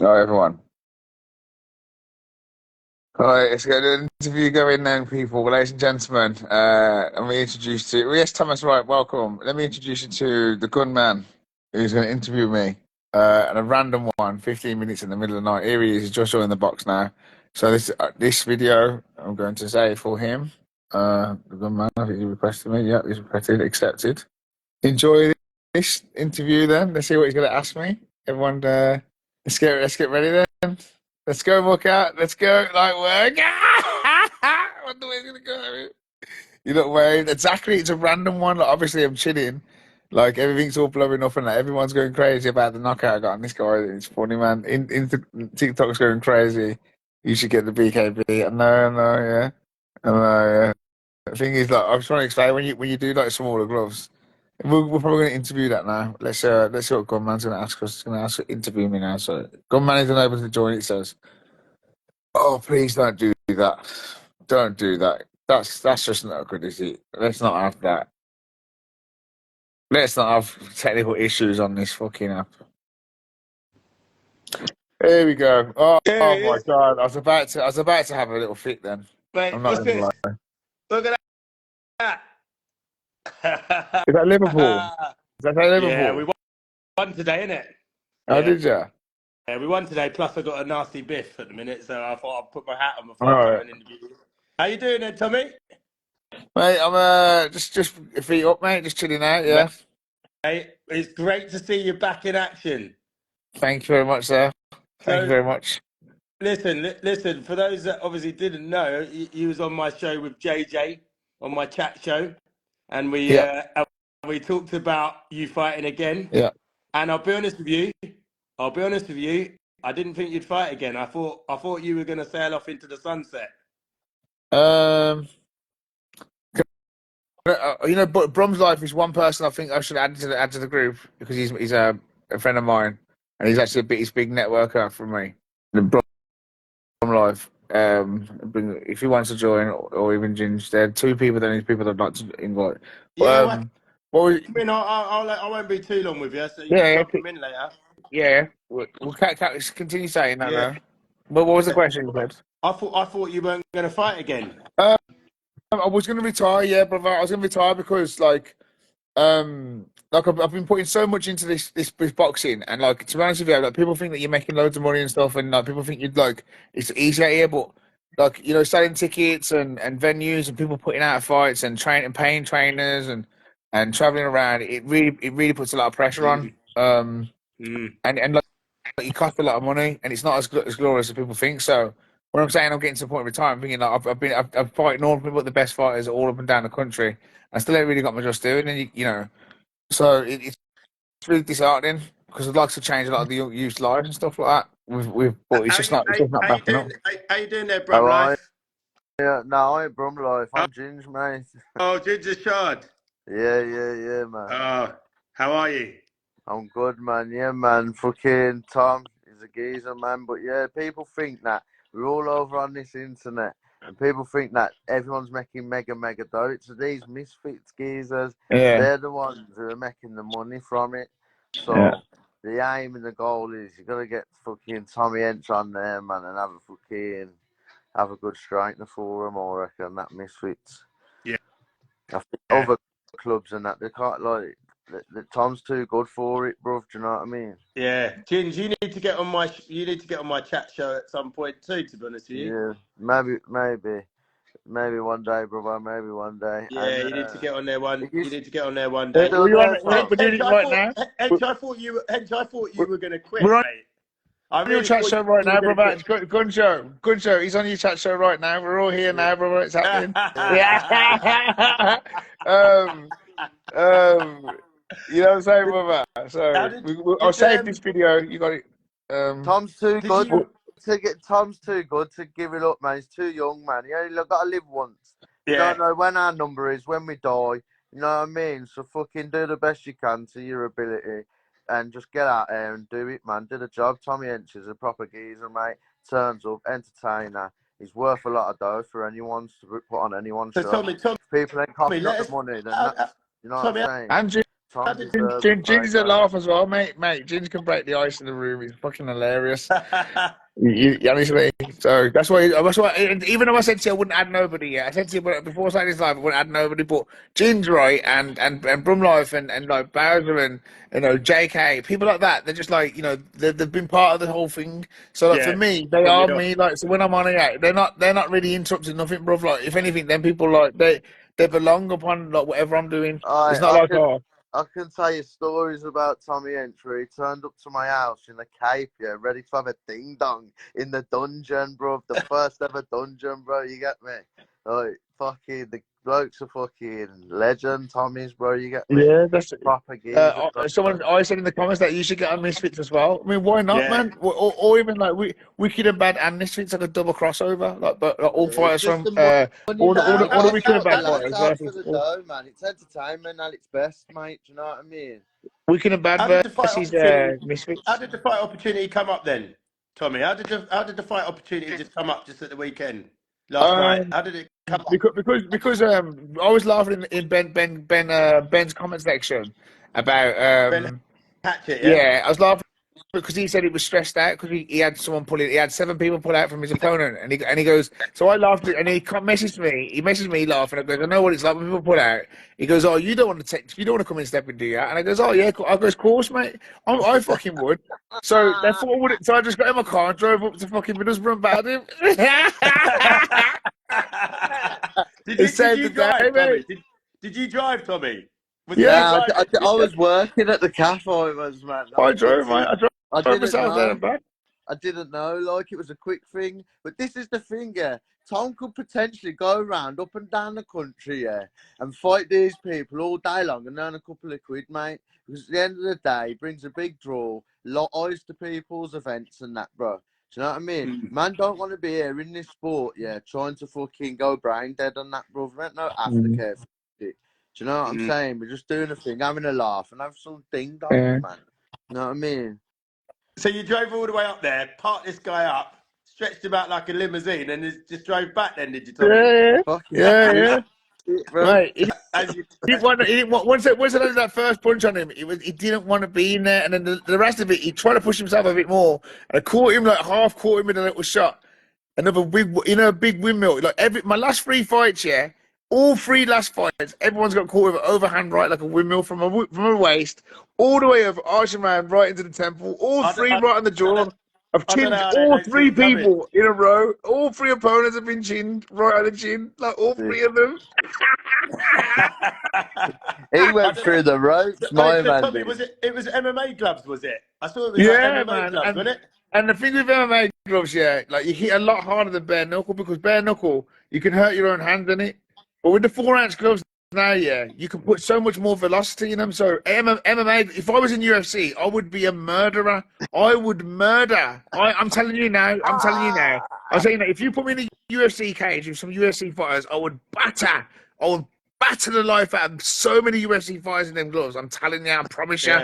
Hi everyone. Alright, let's get an interview going then, people. Ladies and gentlemen, let me introduce you. Yes, Thomas, right, welcome. Let me introduce you to the gunman who's going to interview me. And a random one, 15 minutes in the middle of the night. Here he is, he's just joined the box now. So this video, I'm going to say for him. The gunman, I think he requested me. Yeah, he's requested, accepted. Enjoy this interview then. Let's see what he's going to ask me. Everyone, let's get ready then. Let's go work out. Let's go like work. I wonder where he's gonna go. You look worried. Exactly. It's a random one. Like, obviously, I'm chilling. Like everything's all blowing up and like, everyone's going crazy about the knockout I got on this guy. It's funny, man. TikTok's going crazy. You should get the BKB. I know, yeah. I know, yeah. The thing is, like, I'm trying to explain when you do like smaller gloves. We're probably going to interview that now. Let's see what Gunman's going to ask us. He's going to ask interview me now. So Gunman is unable to join. It says, "Oh, please don't do that. Don't do that. That's just not good, is it? Let's not have that. Let's not have technical issues on this fucking app." Here we go. Oh my god! I was about to have a little fit then. Mate, I'm not what's gonna this? lie. Look at that. Is that Liverpool? Is that Liverpool? Yeah, we won today, innit? Oh, did you? Yeah, we won today. Plus, I got a nasty biff at the minute, so I thought I'd put my hat on before All I come right. and interview you. How you doing, then, Tommy? Mate, I'm just feet up, mate. Just chilling out. Yeah. Mate, it's great to see you back in action. Thank you very much, sir. Thank you very much. Listen. For those that obviously didn't know, you was on my show with JJ on my chat show, and we talked about you fighting again. Yeah. And I'll be honest with you. I didn't think you'd fight again. I thought you were going to sail off into the sunset. You know, but Brom's Life is one person I think I should add to the group because he's a friend of mine and he's actually he's a big networker for me. The Brom Life. If he wants to join or even Ginge, there are two people that I'd like to invite. Yeah, I won't be too long with you, so you can come in later. Yeah, we'll continue saying that though. But what was the question you said? I thought you weren't going to fight again. I was going to retire, yeah, brother. I was going to retire because, like I've been putting so much into this boxing, and like to be honest with you, like people think that you're making loads of money and stuff, and like people think you'd like it's easy out here, but like you know, selling tickets and venues and people putting out fights and paying trainers and traveling around, it really puts a lot of pressure on. And like it costs a lot of money, and it's not as glorious as people think. So when I'm saying I'm getting to the point of retirement, I'm thinking like I've fighting all the best fighters all up and down the country. I still ain't really got my just doing, and you know, so it's really disheartening because I'd like to change a lot of the youth lives and stuff like that. But it's just not backing up. How you doing there, Brum Life? Yeah, no, I ain't Brum Life. I'm Ginge, mate. Oh, Ginger Shard. Yeah, man. Oh, how are you? I'm good, man. Yeah, man. Fucking Tom is a geezer, man. But yeah, people think that we're all over on this internet, and people think that everyone's making mega dough. It's these misfits geezers. Yeah. They're the ones who are making the money from it. So the aim and the goal is you gotta get fucking Tommy Hench on there, man, and have a good striker for them, I reckon. That misfits. Yeah. I think other clubs and that they can't like. The Tom's too good for it, bruv. Do you know what I mean? Yeah, Ginge, you need to get on my chat show at some point too. To be honest with you. Yeah, maybe one day, brother. Maybe one day. Yeah, and, you need to get on there one. You need to get on there one We're day. doing it right now. Hench, I thought you were going to quit, We're on mate. your chat show right now, brother. Gun show. He's on your chat show right now. We're all here now, brother. It's happening. Yeah. You know what I'm saying, brother? So I'll save this video. You got it. Tom's too good Tom's too good to give it up, man. He's too young, man. You only got to live once. You don't know when our number is, when we die. You know what I mean? So fucking do the best you can to your ability, and just get out there and do it, man. Do the job. Tommy Hench is a proper geezer, mate. Turns up, entertainer. He's worth a lot of dough for anyone to put on anyone's show. Tommy, if people ain't coughing up the money, then that's, you know what I'm saying? Tom deserves it, Ginge's a laugh as well, mate. Ginge can break the ice in the room. He's fucking hilarious. Honestly, so that's why. Even though I said to you I wouldn't add nobody yet, I said to you before starting this live I wouldn't add nobody, but Ginge, right, and Brumlife and like Bowser and JK, people like that. They're just like they've been part of the whole thing. So like for me, they are me. Like so when I'm on it, they're not really interrupting nothing, bruv. Like if anything, then people like they belong upon like whatever I'm doing. It's not like I can tell you stories about Tommy Hench. He turned up to my house in a cape, ready to have a ding dong in the dungeon, bro. The first ever dungeon, bro. You get me? Like, fucking, the blokes are fucking legend, Tommy's, bro. You get me? Yeah, that's proper geezer. I said in the comments that you should get on Misfits as well. I mean, why not, man? Or even like Wicked and Bad and Misfits, like a double crossover, like all fighters from all the Wicked and Bad fighters versus for the dough, man. It's entertainment at its best, mate. Do you know what I mean? Wicked and Bad versus Misfits. How did the fight opportunity come up then, Tommy? How did the fight opportunity just come up just at the weekend last night? How did it come up? Because I was laughing in Ben's comment section about Ben Hatchet, yeah, I was laughing because he said he was stressed out because he had someone he had 7 people pull out from his opponent, and he goes, so I laughed, and he messaged me laughing. I goes, I know what it's like when people pull out. He goes, oh, you don't want to come in and step in, do you? And I goes, oh yeah, I goes, of course, mate, I fucking would. So therefore, so I just got in my car and drove up to fucking Middlesbrough and battered him. Did you drive, Tommy? Did you drive, Tommy? Yeah, I was working at the cafe. Man. I drove, mate. I drove myself there and back. I didn't know, like, it was a quick thing. But this is the thing, Tom could potentially go around up and down the country, and fight these people all day long and earn a couple of quid, mate. Because at the end of the day, he brings a big draw, lot eyes to people's events and that, bro. Do you know what I mean? Man don't want to be here in this sport, trying to fucking go brain dead on that, bro. There ain't no aftercare for it. Do you know what I'm saying? We're just doing a thing, having a laugh, and have some ding dongs, man. You know what I mean? So you drove all the way up there, parked this guy up, stretched him out like a limousine, and just drove back then, did you, Tommy? Yeah. Right. He didn't want once I did that first punch on him, he didn't want to be in there, and then the rest of it, he tried to push himself a bit more, and I caught him, like half caught him in a little shot. Another big, big windmill. Like my last 3 fights, all 3 last fights, everyone's got caught with an overhand right, like a windmill from a waist, all the way over, arching man right into the temple, all 3 right on the jaw. I've chinned all 3 people in a row. All 3 opponents have been chinned right on the chin, like all 3 of them. He went through the ropes, my man. Tommy, it was MMA gloves, was it? I saw it was like MMA gloves, wasn't it? And the thing with MMA gloves, like you hit a lot harder than bare knuckle, because bare knuckle, you can hurt your own hand in it. But with the 4-ounce gloves now, you can put so much more velocity in them. So MMA, if I was in UFC, I would be a murderer. I would murder. I'm telling you now. I'm saying that if you put me in a UFC cage with some UFC fighters, I would batter the life out of so many UFC fighters in them gloves. I'm telling you, I promise you.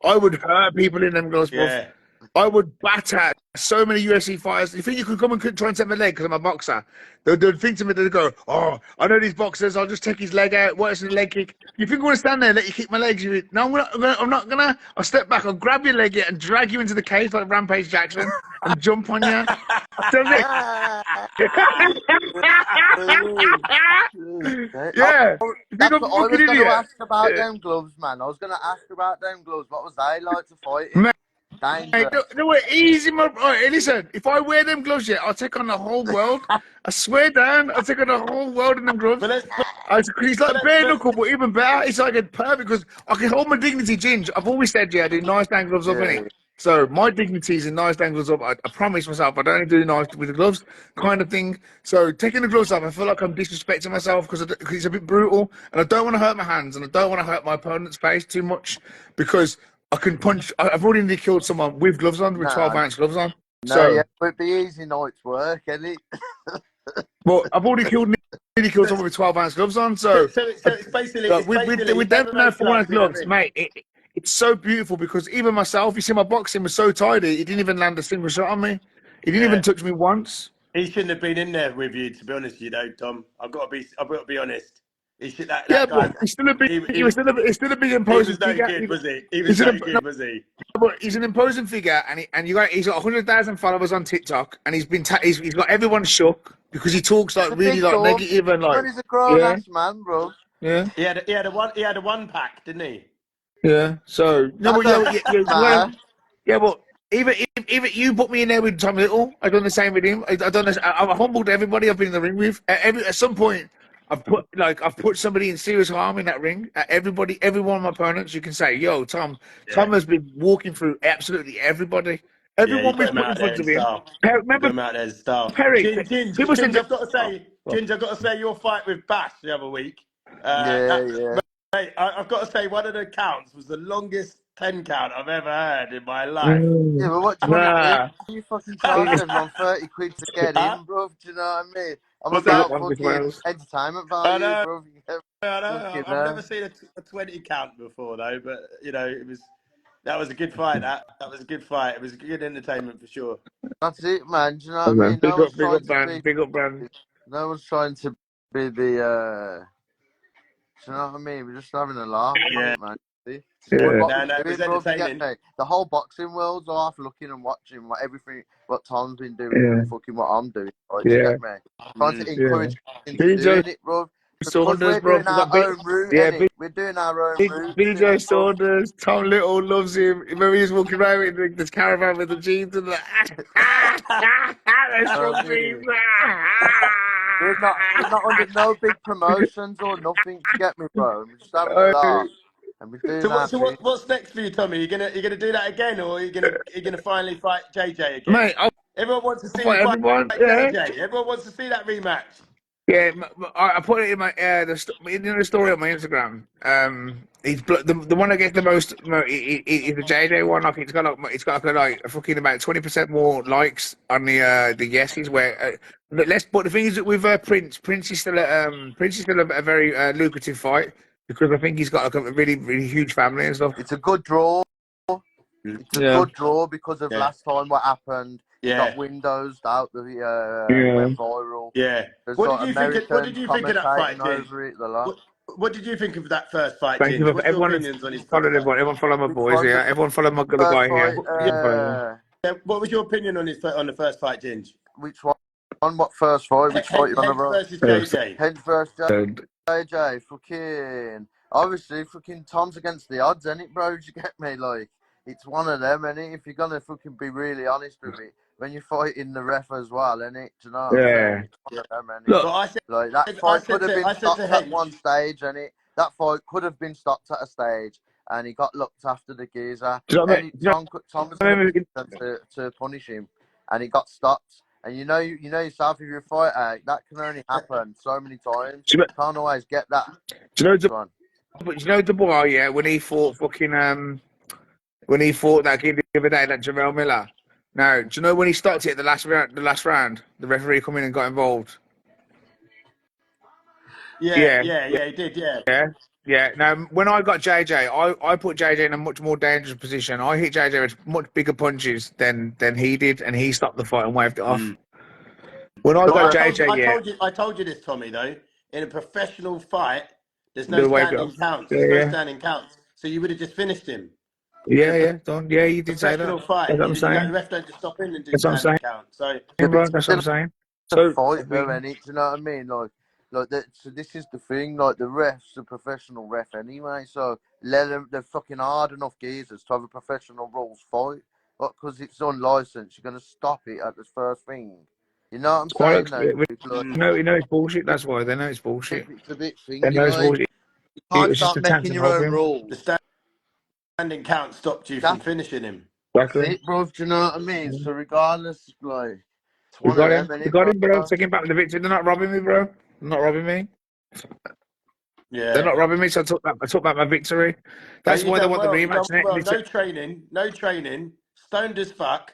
I would hurt people in them gloves, bro. I would batter so many UFC fighters. You think you could come and try and set my leg because I'm a boxer? They'd think to me, they'd go, oh, I know these boxers, I'll just take his leg out. What is a leg kick? You think I'm going to stand there and let you kick my legs? No, I'm not going to. I'll step back, I'll grab your leg and drag you into the cage like Rampage Jackson and jump on you. Yeah. That's what I was going to ask about them gloves, man. I was going to ask about them gloves. What was they like to fight in? Hey, no, easy, my bro. Hey, listen, if I wear them gloves, I'll take on the whole world. I swear down, I'll take on the whole world in them gloves. It's like bare knuckle, but even better. It's like a perfect, because I can hold my dignity, Ginge. I've always said, I do nice down gloves up, innit? So my dignity is in nice down gloves up. I promise myself I don't only do nice with the gloves kind of thing. So taking the gloves off, I feel like I'm disrespecting myself because it's a bit brutal, and I don't want to hurt my hands, and I don't want to hurt my opponent's face too much, because I can punch. I've already nearly killed someone with gloves on, with 12-ounce gloves on. It'd be easy night's work, isn't it? Well, I've already nearly killed someone with 12-ounce gloves on. So it's basically with them 4-ounce gloves, mate. It's so beautiful, because even myself, you see, my boxing was so tidy, he didn't even land a single shot on me. He didn't even touch me once. He shouldn't have been in there with you, to be honest. Tom. I've got to be honest. He should, that Yeah, guy. but he's still a big. He He's still a big he imposing was no figure. good, was he? He was He's no an, good, was he? but he's an imposing figure, and he's got 100,000 followers on TikTok, and he's got everyone shook because he talks like He's a really big like dog. negative and like He's a grown yeah, ass man, bro. yeah, He had a one pack, didn't he? yeah. So no, That but don't matter. yeah, but even you put me in there with Tom Little. I've done the same with him. I've done this. I've humbled everybody I've been in the ring with. At some point, I've put somebody in serious harm in that ring. Every one of my opponents, you can say, "Yo, Tom has been walking through absolutely everybody. Yeah, you Everyone got we've him put in out there front in of him." style. You got Remember him out there in style. Perry? People said, Ginge, I've got to say, oh, Ginge, I've got to say, your fight with Bash the other week. Yeah. Mate, I've got to say, one of the counts was the longest 10 count I've ever heard in my life. Yeah, but what do you want to do? You fucking charging everyone 30 quid to get in, bro. Do you know what I mean? I'm What's about that? fucking entertainment I value, know, bro. I know. I've never seen a 20 count before, though, but, you know, that was a good fight, that was a good fight. It was good entertainment for sure. That's it, man. Do you know what I mean? No one's trying to be. big up, brand. No one's trying to be the. Do you know what I mean? We're just having a laugh on it, man. See? Yeah. No, it was entertaining. The whole boxing world's off looking and watching what Tom's been doing and fucking what I'm doing. Right, you get me? Trying to encourage into doing it, bro. Because we're doing our own route, innit? We're doing our own route. BJ Saunders, Tom Little loves him. Remember he's walking around with this caravan with the jeans and the that's from me. We're not under no big promotions or nothing. You get me, bro? We're just having a laugh, and we're doing our thing. What's next for you, Tommy? You gonna do that again, or are you gonna finally fight JJ again? Mate, everyone wants to see fight you fight everyone. JJ. Everyone wants to see that rematch. Yeah, I put it in my the story on my Instagram. He's the one that gets the most. Is the JJ one. Like it's got like a fucking about 20% more likes on the yeses. Where but the thing is that with Prince is still a very lucrative fight because I think he's got like a really really huge family and stuff. It's a good draw. It's a good draw because of last time what happened. He got windowsed out. Went viral. Yeah. What did you think of that fight, What did you think of that first fight, Thank Ginge? What's your opinions on his first fight? Everyone follow my boys here. Everyone follow my good guy here. What was your opinion on the first fight, Ginge? Which one? On what first fight? Which fight you on about? Versus JJ. Hench versus JJ. Fucking obviously, fucking Tom's against the odds, ain't it, bro? Do you get me? Like, it's one of them, ain't it? If you're gonna fucking be really honest with it, when you're fighting the ref as well, innit? Do you know what I'm saying? It's one of them, innit? Look, like that fight could have been stopped at one stage, innit? That fight could have been stopped at a stage, and he got looked after the geezer. Tom was to punish him, and he got stopped. And you know yourself, if you're a fighter, that can only happen so many times. You can't always get that. But you know the boy, yeah, when he fought that kid the other day, that Jamel Miller. Now, do you know when he stopped it at the last round, the referee come in and got involved? Yeah, he did, Yeah. Now, when I got JJ, I put JJ in a much more dangerous position. I hit JJ with much bigger punches than he did, and he stopped the fight and waved it off. When I got JJ, I told you this, Tommy. Though in a professional fight, there's no standing counts. There's no standing counts. So you would have just finished him. Yeah, Don. Yeah, you did say that. Professional fight. That's what I'm saying. The ref don't just stop in and do standing counts. So that's what I'm saying. So fight, though, innit? Do you know what I mean? So this is the thing. Like, the ref's a professional ref anyway. So let them. They're fucking hard enough geezers to have a professional rules fight. But because it's unlicensed, you're gonna stop it at the first thing. You know what I'm saying? No, it's bullshit. That's why they know it's bullshit. It's a bit thingy. They know it's bullshit. You can't start making your own rules. The standing count stopped you from finishing him. That's it, bro. Do you know what I mean? So regardless, like, we got him, bro. Take him back with the victory. They're not robbing me, bro. They're not robbing me. Yeah, they're not robbing me. So I took back my victory. That's why they want the rematch. No training. Stoned as fuck.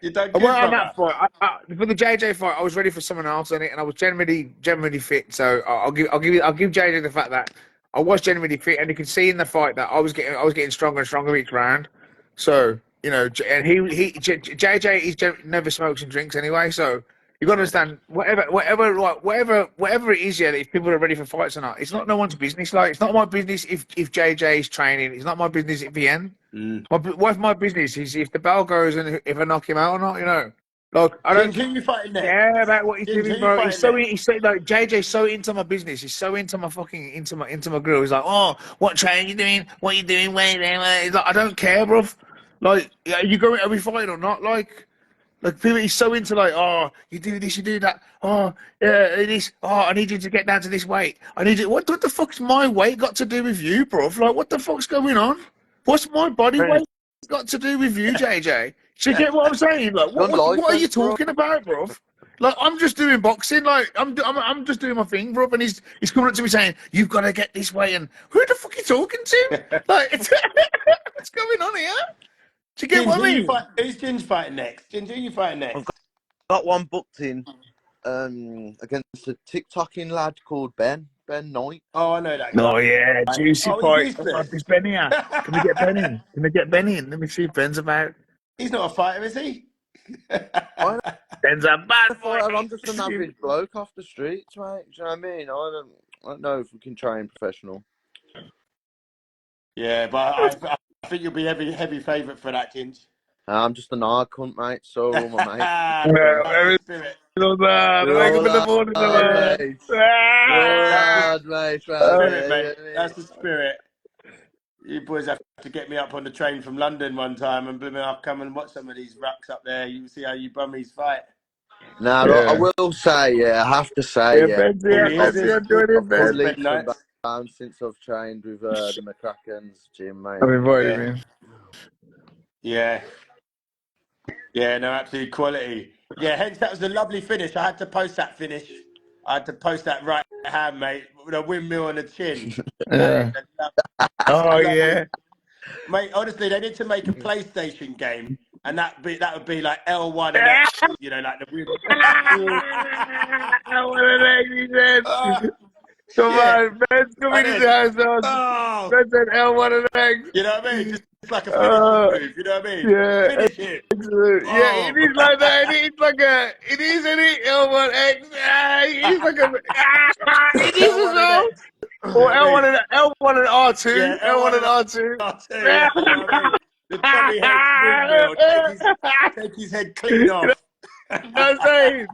You don't good, on that fight. For the JJ fight, I was ready for someone else in it, and I was generally fit. So I'll give JJ the fact that I was genuinely fit, and you can see in the fight that I was getting stronger and stronger each round. So, you know, and JJ never smokes and drinks anyway, so You got to understand, whatever it is, yeah, if people are ready for fights or not, it's not no one's business. Like, it's not my business if JJ is training. It's not my business if he ain't. What's my business is if the bell goes and if I knock him out or not. You know, like I don't Ginge, who you fighting next? care about what he's Ginge, doing, who you bro. fighting next? He's so like JJ's so into my business. He's so into my fucking into my grill. He's like, oh, what training you doing? What you doing? Wait there. He's like, I don't care, bro. Like, are you going? Are we fighting or not? Like people, he's so into like, oh, you do this, you do that. Oh, yeah, this. Oh, I need you to get down to this weight. I need you. What the fuck's my weight got to do with you, bro? Like, what the fuck's going on? What's my body weight got to do with you, JJ? Do you get what I'm saying? Like, what are you talking about, bro? Like, I'm just doing boxing. Like, I'm just doing my thing, bro. And he's coming up to me saying, "You've got to get this way." And who the fuck are you talking to? Like, what's going on here? Do you get what I mean? Who's Ginge fighting next? Ginge, who you fighting next? Got one booked in against a TikToking lad called Ben Knight. Oh, I know that guy. Oh yeah, juicy fight. He's Oh, is Ben here? Can we get Ben in? Can we get Ben in? Let me see if Ben's about. He's not a fighter, is he? Ben's a bad boy. I'm just an average bloke off the streets, mate. Do you know what I mean? I don't know if we can train professional. Yeah, but I think you'll be heavy favourite for that, Ginge. I'm just an hard cunt, mate. So are all my mates. Very spirit. Wake up in the morning, mate. That's the spirit. You boys have to get me up on the train from London one time and I'll come and watch some of these rucks up there. You see how you bummies fight. Nah, I will say, I have to say, I've leaps and bounds since I've trained with the McCracken's gym, mate. I've invited him. Yeah. Yeah, no, absolute quality. Yeah, hence that was a lovely finish. I had to post that finish. I had to post that right hand, mate, with a windmill on the chin. Yeah. Oh yeah. Mate, honestly, they need to make a PlayStation game, and that would be like L1 and X, you know, like the windmill. Come on, Ben's coming in the house. Ben said L1 and X. You know what I mean? Just like a finishing move, you know what I mean? Yeah. Finish it. Yeah, it is like that. It is L1 X. It is like it is as well. Or L1 and R2. Yeah, L1 and R2. R2, yeah, you know what I mean? The Tommy Hench windmill, take his head clean off. That's right.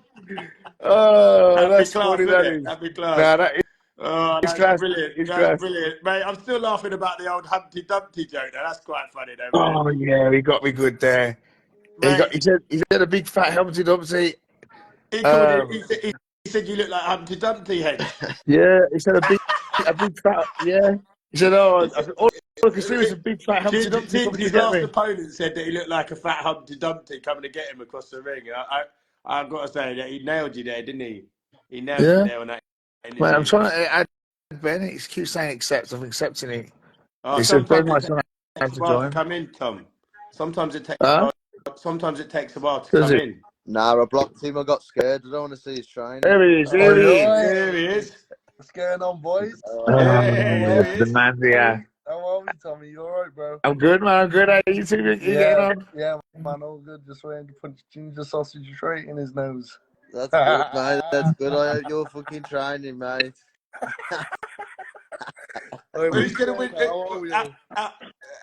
Oh, that's class, funny, that is. That'd be class. Nah, that is. Oh, that's class. Brilliant. That's brilliant. Mate, I'm still laughing about the old Humpty Dumpty joke now. That's quite funny though. Oh yeah, he got me good there. He said a big fat Humpty Dumpty. He said you look like Humpty Dumpty head. Yeah, he said a big fat, yeah. He said, all I can see was a big fat Humpty Dumpty. His last opponent said that he looked like a fat Humpty Dumpty coming to get him across the ring. I've got to say that he nailed you there, didn't he? He nailed you there on that. Well, I'm trying to add Ben. He keeps saying accept. I'm accepting it. Oh, he said Ben might have to join. Come in, Tom. Sometimes it takes a while to come in. Nah, I blocked him. I got scared. I don't want to see his training. There he is. There he is. What's going on, boys? The man's here. How are we, Tommy? You alright, bro? I'm good, man. I'm good. How are you two getting on? Yeah, man, all good. Just waiting to punch ginger sausage straight in his nose. That's good, man. That's good. I hope you're fucking training, mate. Who's going to win?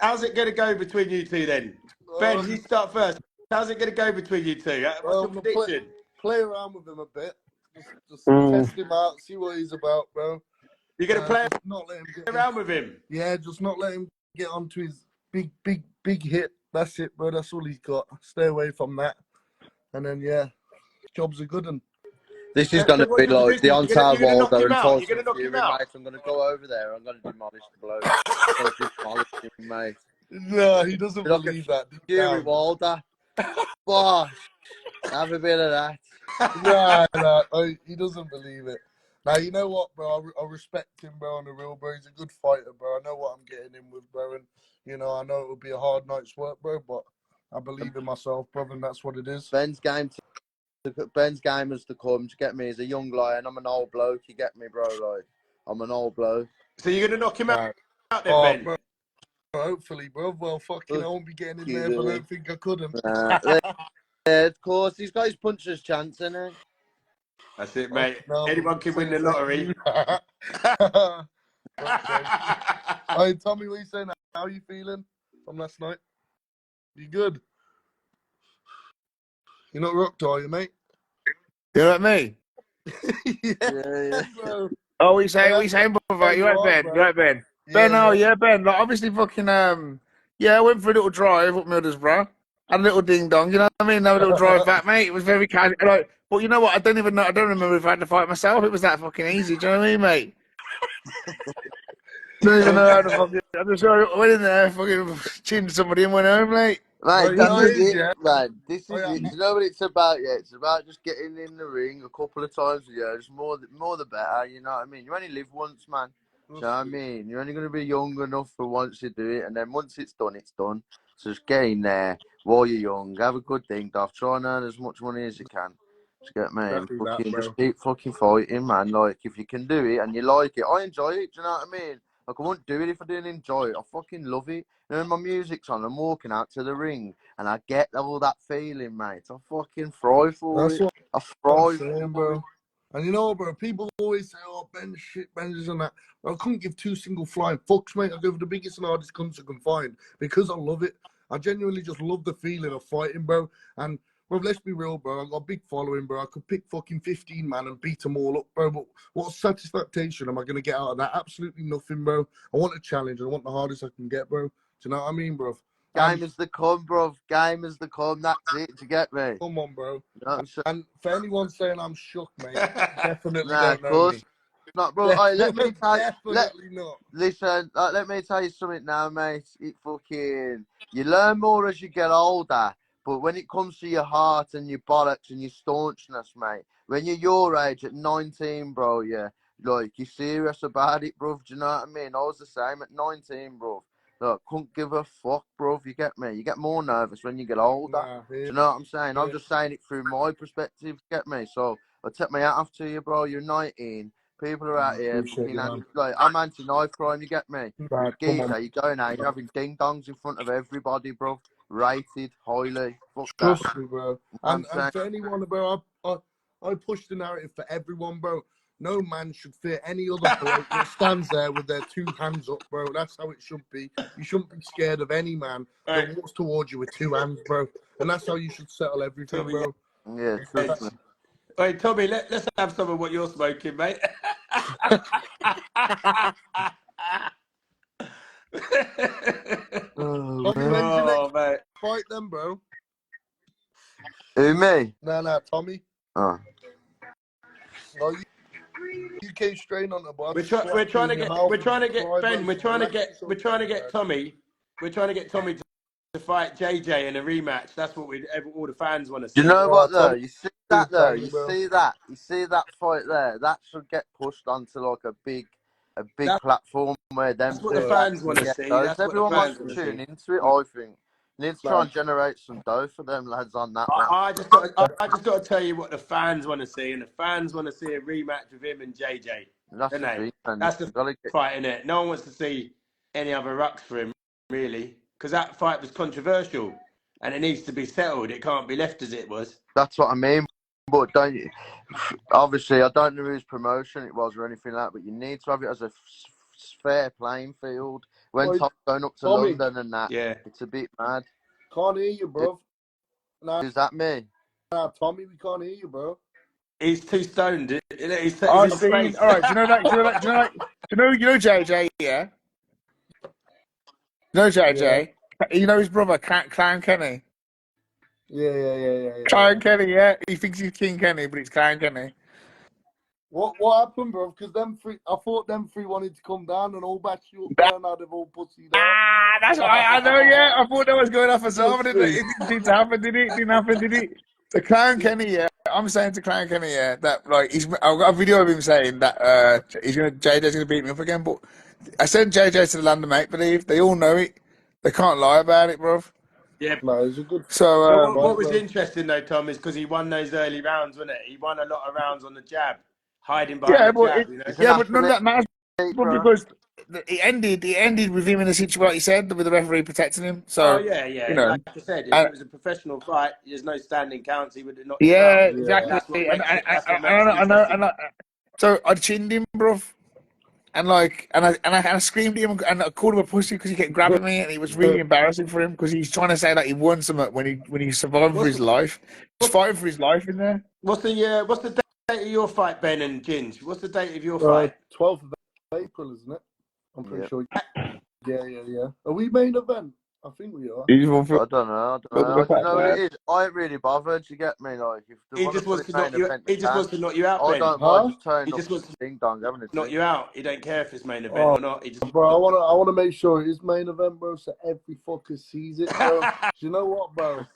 How's it going to go between you two then? Ben, you start first. How's it going to go between you two? What's your prediction? Play around with him a bit. Just test him out, see what he's about, bro. You're going to play not let him get around with him? Yeah, just not let him get onto his big hit. That's it, bro. That's all he's got. Stay away from that. And then, jobs are good. And this is going to be like the on-sale Wilder and Tyson Fury, mate. I'm going to go over there. I'm going to demolish the bloke. I'm going to demolish him, mate. No, he doesn't believe that. Fury Wilder. Bosh. Have a bit of that. No, he doesn't believe it. Now, you know what, bro? I respect him, bro, on the real, bro. He's a good fighter, bro. I know what I'm getting in with, bro. And, I know it will be a hard night's work, bro, but I believe in myself, brother, and that's what it is. Ben's game is to come to get me. He's a young lion. I'm an old bloke. You get me, bro? Like, I'm an old bloke. So you're going to knock him out then, Ben? Bro, hopefully, bro. Well, fucking, I won't be getting in there, but I don't think I couldn't. Yeah, of course. He's got his puncher's chance, innit? That's it, mate. No, Anyone can win the lottery. Okay. Hey, Tommy, what you saying? How are you feeling from last night? You good? You're not rocked, are you, mate? You know what I mean? Yeah. Bro. Oh, we say, brother. You right, Ben? You right, Ben? Ben, oh yeah, Ben. Like obviously, fucking yeah. I went for a little drive up Middlesbrough. Had a little ding dong. You know what I mean? Have a little drive back, mate. It was very casual. Like, but you know what? I don't even know. I don't remember if I had to fight myself. It was that fucking easy. Do you know what I mean, mate? Don't even know how to fucking. I just went in there, fucking chinned somebody and went home, mate. Mate, You know this is it is, it, yeah. man. This Oh, is yeah. it. Do you know what it's about? Yeah, it's about just getting in the ring a couple of times a year. Just more the better. You know what I mean? You only live once, man. Do you know what I mean? You're only going to be young enough for once you do it, and then once it's done, it's done. So just get in there while you're young. Have a good thing, Duff. Try and earn as much money as you can. Just get me. And Exactly that, fucking bro. just keep fucking fighting, man. Like if you can do it and you like it, I enjoy it. Do you know what I mean? Like I wouldn't do it if I didn't enjoy it. I fucking love it. You know, when my music's on, I'm walking out to the ring and I get all that feeling, mate. I fucking thrive for That's it. what I I'm thrive saying, for it. bro. And you know, bro, people always say, oh, Ben shit, Ben this and that. I couldn't give two single flying fucks, mate. I go for the biggest and hardest cunts I can find because I love it. I genuinely just love the feeling of fighting, bro. And, bro, let's be real, bro. I got a big following, bro. I could pick fucking 15 man and beat them all up, bro. But what satisfaction am I going to get out of that? Absolutely nothing, bro. I want a challenge. I want the hardest I can get, bro. Do you know what I mean, bro? Game is the come, bro. Game is the come. That's it. Do you get me? Come on, bro. No, And for anyone saying I'm shook, mate, definitely nah, don't of know course me. not, bro. Hey, let me tell you. Definitely not. Listen, let me tell you something now, mate. It fucking you learn more as you get older, but when it comes to your heart and your bollocks and your staunchness, mate, when you're your age at 19, bro, yeah, like you're serious about it, bro. Do you know what I mean? I was the same at 19, bro. Look, couldn't give a fuck, bro. You get me? You get more nervous when you get older. Nah, Do you know what I'm saying? yeah. I'm just saying it through my perspective. Get me? So I take my hat off to you, bro. You're 19. People are out here Appreciate fucking you, man. like I'm anti-knife crime. You get me? Nah, You're come geezer. on. You're going out. You're having ding dongs in front of everybody, bro. Rated highly. Fuck that. Trust me, bro. I'm And saying for anyone, bro, I push the narrative for everyone, bro. No man should fear any other bloke that stands there with their two hands up, bro. That's how it should be. You shouldn't be scared of any man that walks towards you with two hands, bro. And that's how you should settle everything, Tommy, bro. yeah, trust me. Wait, Tommy, let's have some of what you're smoking, mate. Oh, Tommy, man. when's your next mate. fight then, bro? Who, me? Nah, Tommy. Oh. No, you came straight on the bar. We're trying to get Ben. We're trying to get Tommy. We're trying to get Tommy to fight JJ in a rematch. That's what all the fans want to see. You know what though? Tommy, You see that though? You bro. see that? You see that fight there? That should get pushed onto like a big platform where them That's what two the fans want to get see. those. That's what the Everyone wants fans to want to tune see. into it. I think need to try and generate some dough for them lads on that one. I just got to tell you what the fans want to see, and the fans want to see a rematch with him and JJ. That's the thing, man. That's the fight in it. No one wants to see any other rucks for him, really, because that fight was controversial, and it needs to be settled. It can't be left as it was. That's what I mean. But don't you? Obviously, I don't know whose promotion it was or anything like that, but you need to have it as a fair playing field. When Tom's going up to Tommy, London and that, it's a bit mad. Can't hear you, bro. Nah, Is that me? Nah, Tommy, we can't hear you, bro. He's too stoned. He's Oh, in see, space. all right. Do you know that? You know JJ? Yeah. You know JJ? Yeah. You know his brother, Clown Kenny. Yeah. Clown Kenny, yeah. He thinks he's King Kenny, but it's Clown Kenny. What happened, bro? Because I thought them three wanted to come down and all bash you up there. Now they've all pussied out. That's what I know. Yeah, I thought that was going off for something. It didn't happen, did it? Didn't happen, did it? To Clown Kenny, yeah. I'm saying to Clown Kenny, yeah, that like I've got a video of him saying that JJ's gonna beat me up again. But I sent JJ to the London mate believe they all know it. They can't lie about it, bro. Yeah. No, it's a good. So what was interesting though, Tom, is because he won those early rounds, wasn't it? He won a lot of rounds on the jab, hiding behind the jab. You know? But none of that matters, bro, because it ended with him in a situation like you said, with the referee protecting him. Oh So yeah, you yeah. know, Like I said, if and, it was a professional fight, there's no standing counts. He would have knocked you yeah, out. Yeah. exactly. That's what And makes it. That's what I makes it know, I know, interesting. so I chinned him, bro. And I screamed at him and I called him a pussy because he kept grabbing me, and it was really embarrassing for him because he's trying to say that he won something when he survived for What's his life. He's fighting for his life in there. what's the date of your fight, Ben and Ginge? What's the date of your fight? 12th of April, isn't it? I'm pretty sure. Yeah. Are we main event? I think we are. I don't know. I don't know what it is. I ain't really bothered. You get me? Like, if they He want to just put wants it to main knock you. event, He they just can. wants to knock you out, I Ben. don't mind just He turning up just wants to ding dong, having a knock drink. you out. He don't care if it's main event Oh, or not. He just. Bro, I wanna make sure it is main event, bro, so every fucker sees it, bro. You know what, bro?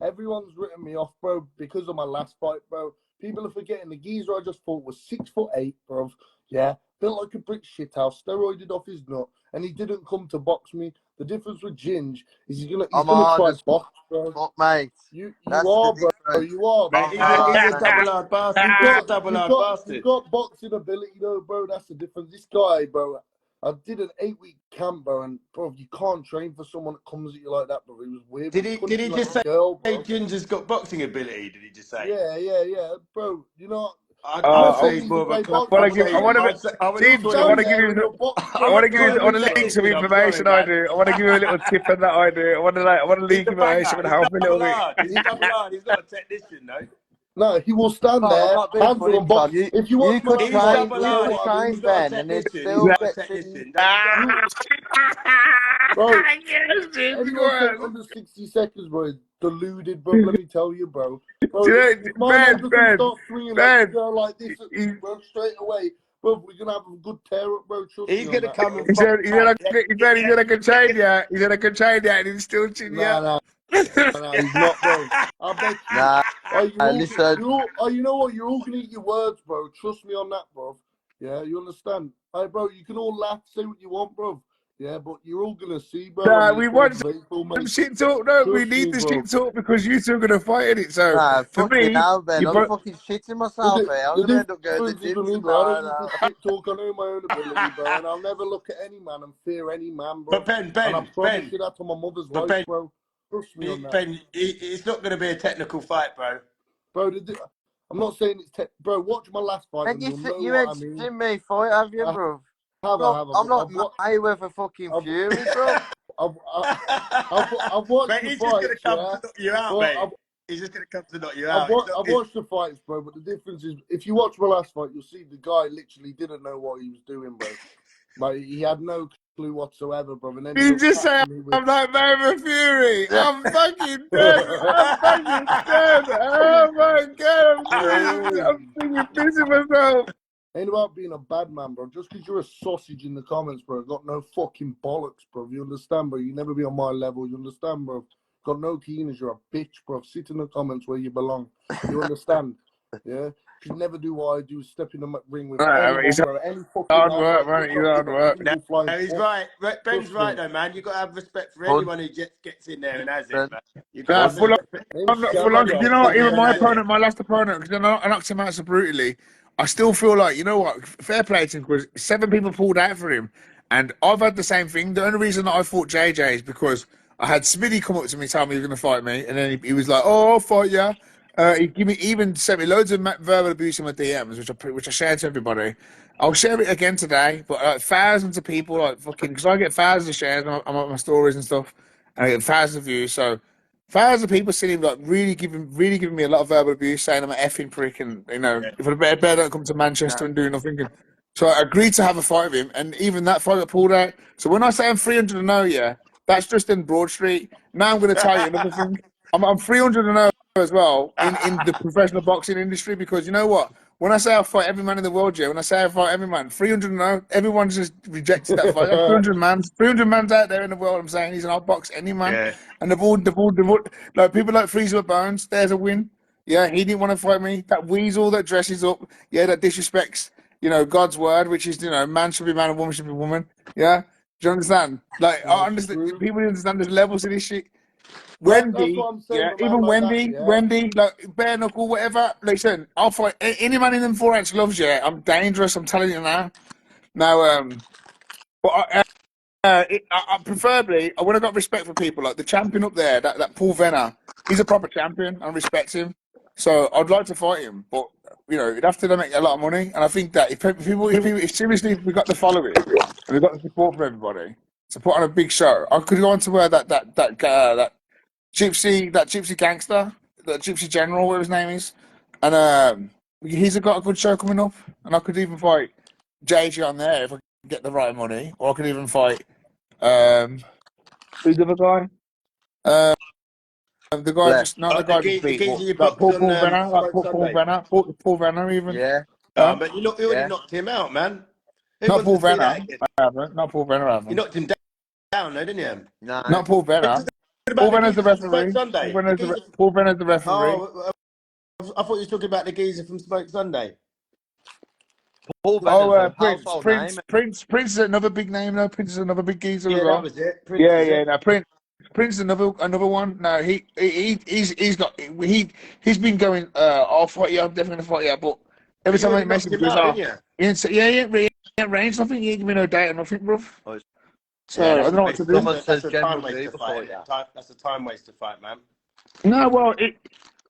Everyone's written me off, bro, because of my last fight, bro. People are forgetting the geezer I just fought was 6'8", bro. Yeah, built like a brick shithouse, steroided off his nut, and he didn't come to box me. The difference with Ginge is he's gonna try box, bro. Fuck, mate. You That's are, the bro. difference. You are, Mate, bro. he's a Boxing. double-hard bastard. He's a double-hard You've bastard. got boxing ability, though, bro. That's the difference. This guy, bro. I did an 8-week camp, bro, and bro, you can't train for someone that comes at you like that, bro. It was weird. Did He he? punched Did he me like just a say girl, bro. Ginger's got boxing ability? Did he just say? Yeah, bro. You know, I'd most say people he's who more of a. play I boxing want I'd to give. want say. to I want see to. you. I would have Ginge, thought I he Stand want was. to give there you. with your box I I'm want gloves to not give you sure on, he on was the link some technician. I'm sorry, information. I man. do. I want to give you a little tip on that. I do. I want to He's leak a information banger. and He's help a little double bit. hard. He's double hard. He's not a technician, though. No, he will stand I'm there, not being hands funny, on box. Tom. If you watch You my could last He's fight, train. double you'll You know hard. could what I train He's mean. not a Ben, and it technician. He's still not a gets in. technician. Don't you go. Bro, Yes, Ginge, go anyone saying on. under 60 seconds, bro, is deluded, bro. Let me tell you, bro. Bro, Do you if know, my man Ben, doesn't start swinging like Ben, like this, bro, straight away, bro, we're gonna have a good tear up, bro. Trust He's me on gonna that, come bro. and fight. he said I can train you. He said I can train you, and he's still chin you. Nah, he's not, bro. I bet you. Nah, Oh, listen. you know what? You're all gonna eat your words, bro. Trust me on that, bro. Yeah, you understand? Hey, bro, you can all laugh, say what you want, bro. Yeah, but you're all gonna see, bro, on Nah, the we 12th want of April, some mate. shit talk. No, we Trust me, need the bro. shit talk because you two are gonna fight in it. So Nah, for fucking me, hell, Ben. you I'm both. fucking shitting myself here. I'm The gonna end up going to the difference is gym with me, bro. I don't tonight. need to shit talk. I know my own ability, bro, and I'll never look at any man and fear any man, bro. But And I promise Ben, you that on my mother's but life, bro. Trust me on that, it's not going to be a technical fight, bro. bro. I'm not saying it's bro. Watch my last fight And and you'll know you what I ain't mean. seen me fight, have you, I bro? have, I have. I'm not I've, Mayweather fucking I've, Fury, bro. I've, I've watched Mate, the he's just going to fights, come yeah. to knock you out, But mate. He's just going to come to knock you out. I've watched the fights, bro. But the difference is, if you watch my last fight, you'll see the guy literally didn't know what he was doing, bro. Like he had no clue whatsoever, bro. And ended You up just say catching me with. I'm like Mayweather Fury. I'm fucking dead. I'm fucking dead. Oh my god, I'm thinking pissing myself. Ain't about being a bad man, bro. Just because you're a sausage in the comments, bro, got no fucking bollocks, bro. You understand, bro? You never be on my level. You understand, bro? Got no keenness. You're a bitch, bro. Sit in the comments where you belong. You understand? Yeah. You never do what I do. Step in the ring with anyone, It's bro. Any fucking hard man, work, bro. man. You'll It's drop you hard like a work. No, single flying he's fuck. right. Ben's Trust right, me. though, man. You got to have respect for Bud, anyone who gets in there and has it, Ben, man. You got to Nah, have Ben, respect for Ain't full on. anyone Cause who you scandal. know gets what? in Even there and my has it. opponent, my last opponent, because I knocked him out so brutally. I still feel like, you know what? Fair play to him because 7 people pulled out for him, and I've had the same thing. The only reason that I fought JJ is because I had Smitty come up to me, tell me he was going to fight me, and then he was like, "Oh, I'll fight you." Even sent me loads of verbal abuse in my DMs, which I shared to everybody. I'll share it again today, but thousands of people like fucking because I get thousands of shares on my stories and stuff, and I get thousands of views. So thousands of people sitting like really giving me a lot of verbal abuse, saying I'm an effing prick, and you know Yeah. if I better don't come to Manchester nah. and do nothing. So I agreed to have a fight with him, and even that fight got pulled out. So when I say I'm 300 and 0, yeah, that's just in Broad Street. Now I'm going to tell you another thing. I'm 300 and 0 as well in the professional boxing industry because you know what? When I say I fight every man in the world, yeah, when I say I fight every man, 300 and 0, everyone's just rejected that fight. That's 300 man's out there in the world. I'm saying he's an outbox any man, Yeah. and they've all like people like Freezer Bones. There's a win. Yeah, he didn't want to fight me. That weasel that dresses up, yeah, that disrespects, God's word, which is, man should be man and woman should be woman. Yeah, do you understand? Like, I That's understand. true. People don't understand there's levels to this shit. That's Wendy, what I'm saying, yeah, a man even like that, yeah. Wendy, like bare knuckle, whatever. Listen, I'll fight any man in them 4 inch gloves. Yeah, I'm dangerous. I'm telling you now. Now, but I preferably, I would have got respect for people like the champion up there, that Paul Venner. He's a proper champion. I respect him, so I'd like to fight him. But you know, it'd have to make a lot of money, and I think that if seriously, if we got the following and we got the support from everybody to put on a big show, I could go on to where that gypsy gangster, the gypsy general, whatever his name is, and he's got a good show coming up, and I could even fight JJ on there if I get the right money, or I could even fight who's the other guy? The guy Bless. just not the guy just The beat, geezer but you like boxed on Smoke Sunday. Paul Venner even. Yeah. But you already Yeah. knocked him out, man. Who Not wants Paul to see Venner. that again? I haven't. Not Paul Venner. I You haven't. knocked him down, though, didn't you? No. Not Paul Venner. Paul About the Venner's the geezer from Smoke referee. Sunday. Paul Venner's the referee. Oh, I thought you were talking about the geezer from Smoke Sunday. Paul Venner's a Prince. household Prince. name. Prince. Prince is another big name though. Prince is another big geezer as well. That was it. Prince Yeah. No, Prince. Prince is another one. No, he's been going. I'll fight you. I'm definitely gonna fight you. But every time I message him, he didn't say, he ain't range nothing. He ain't give me no date or nothing, bro. So I don't know what to do. Someone says That's a General time waste to fight. That's a time waste to fight, man. No,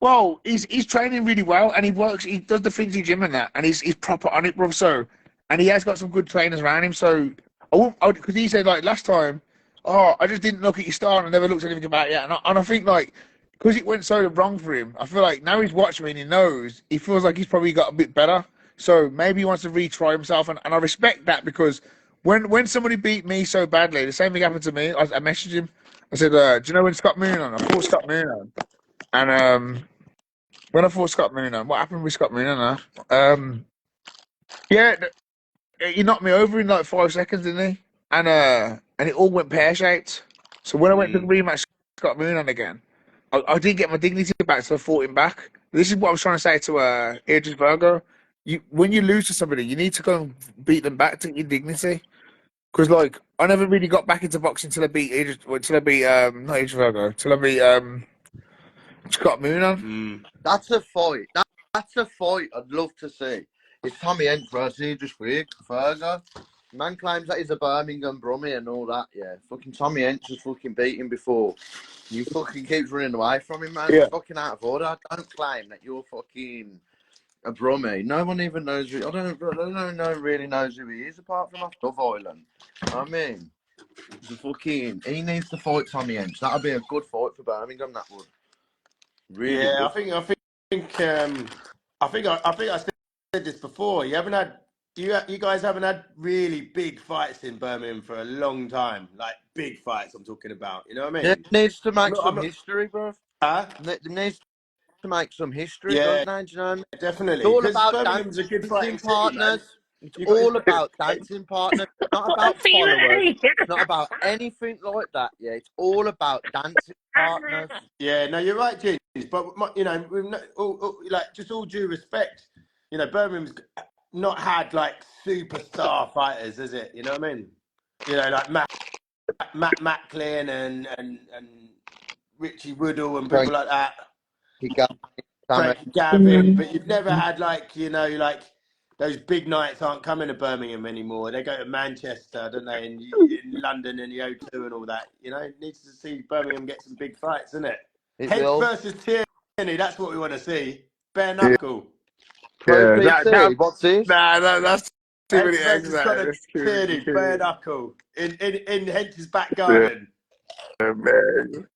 well, he's training really well, and he does the things in gym and that, and he's proper on it, bro. So, and he has got some good trainers around him. So, because he said like last time, oh, I just didn't look at your style and I never looked at anything about it yet, and I think like because it went so wrong for him, I feel like now he's watching me and he knows, he feels like he's probably got a bit better. So maybe he wants to retry himself, and I respect that because when somebody beat me so badly, the same thing happened to me. I messaged him. I said, do you know when Scott Moonan? I fought Scott Moonan. And when I fought Scott Moonan, what happened with Scott Moonan? He knocked me over in like 5 seconds, didn't he? And it all went pear shaped. So when I went to rematch Scott Moonan again, I didn't get my dignity back, so I fought him back. This is what I was trying to say to Idris Virgo. When you lose to somebody, you need to go and beat them back to your dignity. Because like I never really got back into boxing till I beat not Idris Virgo, till I beat Scott Moonan. That's a fight. That's a fight I'd love to see. It's Tommy Hench versus Idris Virgo. Man claims that he's a Birmingham Brummie and all that, yeah. Fucking Tommy Hench has fucking beat him before. You fucking keeps running away from him, man. Yeah. It's fucking out of order. Don't claim that you're fucking a Brummie. No one even knows who... I don't know no one really knows who he is apart from off Dove Island. I mean, he needs to fight Tommy Hench. That'd be a good fight for Birmingham, that would. Really yeah, good. I think I said this before. You guys haven't had really big fights in Birmingham for a long time. Like big fights, I'm talking about. You know what I mean? It needs to make some history, bro. Huh? It needs to make some history, Yeah, doesn't it? You know what I mean? definitely. It's all Because about Birmingham's a good dancing fighting city, man. partners. It's all about dancing partners, not about followers. It's not about anything like that. Yeah, it's all about dancing partners. Yeah, no, you're right, James. But you know, like just all due respect, you know, Birmingham's not had like superstar fighters, is it? You know what I mean? You know, like Matt Macklin and Richie Woodall and people like that. Frankie Gavin, but you've never had like, you know, like those big nights aren't coming to Birmingham anymore. They go to Manchester, don't they? In London and the O2 and all that. You know, it needs to see Birmingham get some big fights, isn't it? Hench versus Tierney, that's what we want to see. Bare knuckle. Yeah, what's this? Nah, that's too many Hench eggs. versus Conor Tierney, bare knuckle in Hench's back garden. Yeah, man.